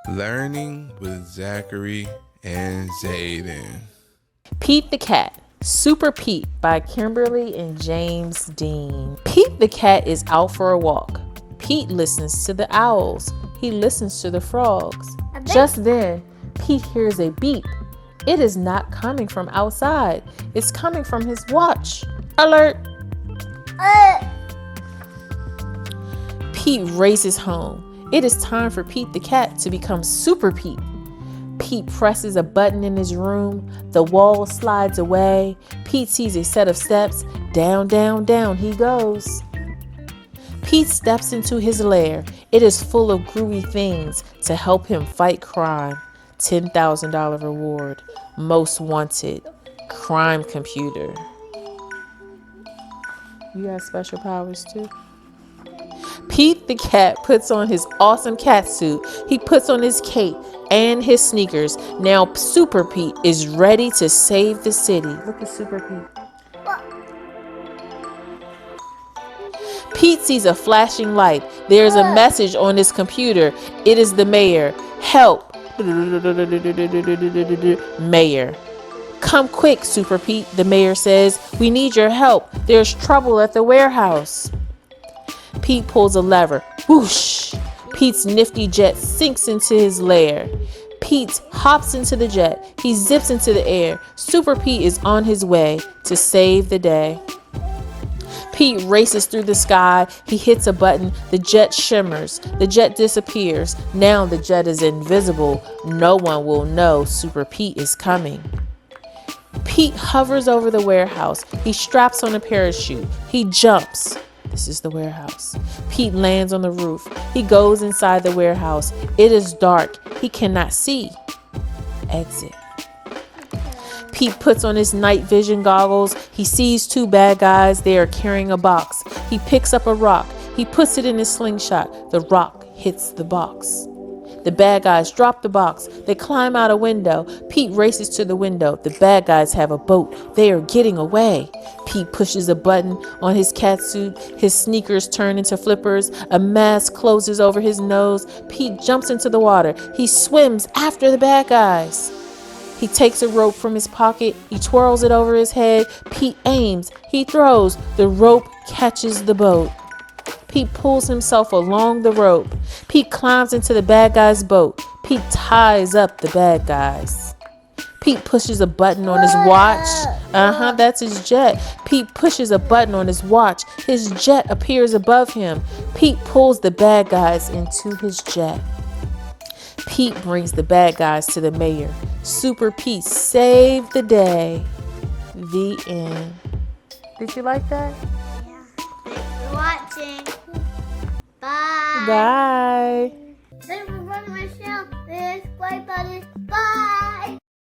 Learning with Zachary and Zayden. Pete the Cat, Super Pete by Kimberly and James Dean. Pete the cat is out for a walk. Pete listens to the owls. He listens to the frogs. Just then, Pete hears a beep. It is not coming from outside. It's coming from his watch. Alert! Pete races home. It is time for Pete the cat to become Super Pete. Pete presses a button in his room. The wall slides away. Pete sees a set of steps. Down, down, down he goes. Pete steps into his lair. It is full of groovy things to help him fight crime. $10,000 reward. Most wanted. Crime computer. You have special powers too? Pete the cat puts on his awesome cat suit. He puts on his cape and his sneakers. Now Super Pete is ready to save the city. Look at Super Pete. Pete sees a flashing light. There's a message on his computer. It is the mayor. Help. Mayor. Come quick, Super Pete, the mayor says. We need your help. There's trouble at the warehouse. Pete pulls a lever. Whoosh! Pete's nifty jet sinks into his lair. Pete hops into the jet. He zips into the air. Super Pete is on his way to save the day. Pete races through the sky. He hits a button. The jet shimmers. The jet disappears. Now the jet is invisible. No one will know Super Pete is coming. Pete hovers over the warehouse. He straps on a parachute. He jumps. This is the warehouse. Pete lands on the roof. He goes inside the warehouse. It is dark. He cannot see. Exit. Pete puts on his night vision goggles. He sees two bad guys. They are carrying a box. He picks up a rock. He puts it in his slingshot. The rock hits the box. The bad guys drop the box. They climb out a window. Pete races to the window. The bad guys have a boat. They are getting away. Pete pushes a button on his catsuit. His sneakers turn into flippers. A mask closes over his nose. Pete jumps into the water. He swims after the bad guys. He takes a rope from his pocket. He twirls it over his head. Pete aims. He throws. The rope catches the boat. Pete pulls himself along the rope. Pete climbs into the bad guy's boat. Pete ties up the bad guys. Pete pushes a button on his watch. That's his jet. Pete pushes a button on his watch. His jet appears above him. Pete pulls the bad guys into his jet. Pete brings the bad guys to the mayor. Super Pete saved the day. The end. Did you like that? Yeah. Thanks for watching. Bye. Bye. Thanks for watching my show. This play button. Bye.